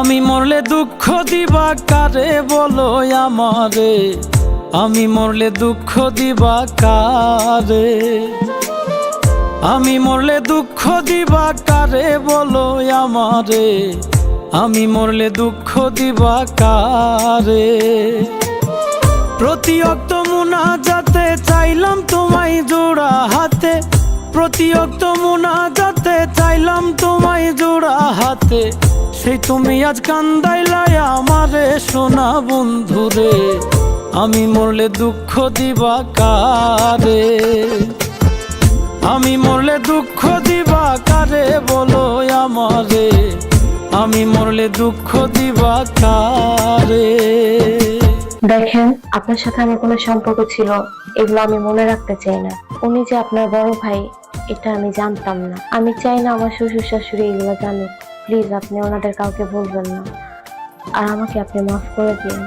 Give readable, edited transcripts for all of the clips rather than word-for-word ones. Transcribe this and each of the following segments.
আমি মরলে দুঃখ দিবা কারে বলো আমারে, আমি মরলে দুঃখ দিবা কারে, আমি মরলে দুঃখ দিবা কারে বলো আমারে, আমি মরলে দুঃখ দিবা কারে। প্রতি অক্ত মুনাজাতে চাইলাম তোমায় জোড়া হাতে, প্রতি অক্ত মুনাজাতে চাইলাম তোমায় জোড়া হাতে, সেই তুমি আজ কান্দাইলাই আমারে সোনা বন্ধুরে, আমি মরলে দুঃখ দিবা কারে, আমি মরলে দুঃখ দিবা কারে বলো আমারে, আমি মরলে দুঃখ দিবা কারে। দেখেন, আপনার সাথে আমার কোনো সম্পর্ক ছিল এগুলো আমি মনে রাখতে চাই না। উনি যে আপনার বড় ভাই এটা আমি জানতাম না। আমি চাই না আমার শ্বশুর শাশুড়ি এগুলো জানুক। প্লিজ আপনি ওনাদের কাউকে বলবেন না, আর আমাকে আপনি মাফ করে দিন।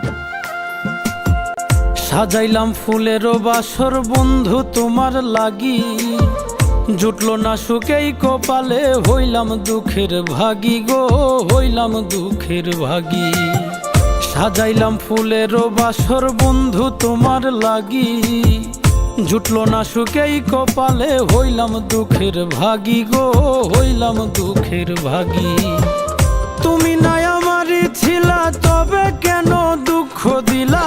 সাজাইলাম ফুলেরও বাসর বন্ধু তোমার লাগি, জুটলো না সুখেই কপালে, হইলাম দুঃখের ভাগী গো, হইলাম দুঃখের ভাগী। সাজাইলাম ফুলেরও বাসর বন্ধু তোমার লাগি, জুটলো না সুখেই কপালে, হইলাম দুঃখের ভাগী গো, হইলাম দুঃখের ভাগী। তুমি নাই আমারই ছিলা তবে কেন দুঃখ দিলা,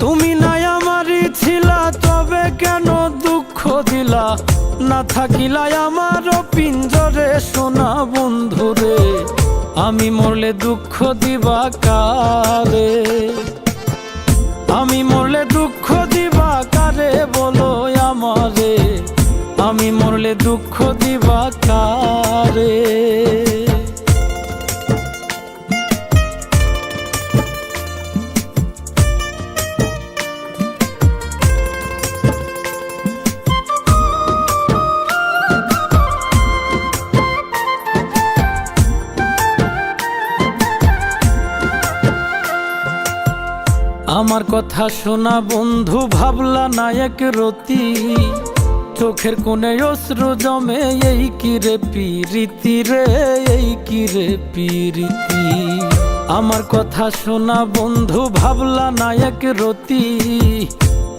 তুমি নাই আমারই ছিলা তবে কেন দুঃখ দিলা, না থাকিলাই আমার পিঞ্জরে সোনা বন্ধুরে, আমি মরলে দুঃখ দিবা কারে, আমি মরলে দুঃখ দিবা কারে বলো আমারে, আমি মরলে দুঃখ দিবা কারে। আমার কথা শোনা বন্ধু ভাবলা না এক রতি, চোখের কোণে অশ্রু জমে, এই কি রে পিরিতি রে, এই কি রে পিরিতি। আমার কথা শোনা বন্ধু ভাবলা না এক রতি,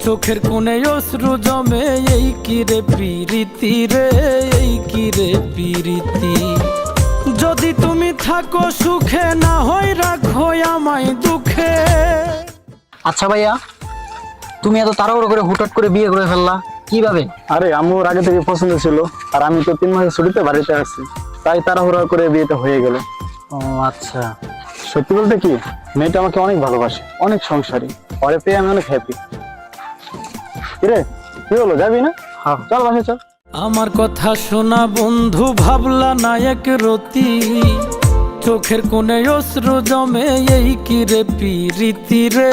চোখের কোণে অশ্রু জমে, এই কি রে পিরিতি রে, এই কি রে পিরিতি। যদি তুমি থাকো সুখে না হয় রাখো আমায় দুঃখে। আচ্ছা ভাইয়া, তুমি এত তাড়াহুড়ো করে হুটহাট করে বিয়ে করে ফেললা কিভাবে? আরে আম্মুর আগে থেকে পছন্দ ছিল, আর আমি তো 3 মাসের ছুটিতে বাড়িতে আছি, তাই তাড়াহুড়া করে বিয়েটা হয়ে গেল। ও আচ্ছা। সত্যি বলতে কি, মেয়েটা আমাকে অনেক ভালোবাসে, অনেক সংসারী, পরে পেয়ে আমি অনেক হ্যাপি। কিরে কি হলো, যাবি না? হ্যাঁ চল বাসে চল। আমার কথা শোনা বন্ধু ভাবলা না এক রতি, চোখের কোণে অশ্রু জমে, এই কি রে পিরিতি রে,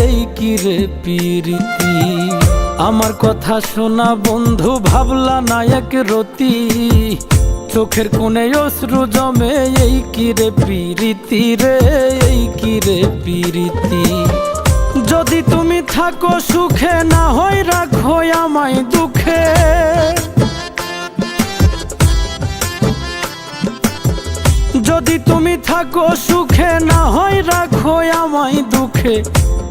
এই কি রে পিরিতি। আমার কথা শোনা বন্ধু ভাবলা না এক রতি, চোখের কোণে অশ্রু জমে, এই কি রে পিরিতি রে, এই কি রে পিরিতি। যদি তুমি থাকো সুখে না হয় রাখো আমায় দুঃখে, যদি তুমি থাকো সুখে না হয় রাখো আমায় দুঃখে।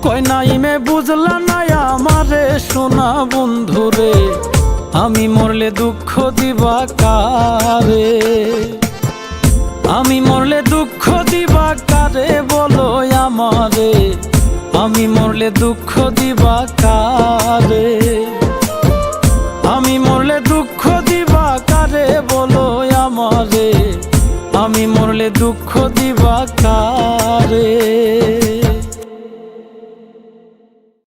কই নাইমে বুঝলা না আমারে সোনা বন্ধুরে, আমি মরলে দুঃখ দিবা কারে, আমি মরলে দুঃখ দিবা কারে বলো আমারে, আমি মরলে দুঃখ দিবা কারে, আমি মরলে দুঃখ দিবা কারে বলো আমারে, আমি মরলে দুঃখ দিবা কারে।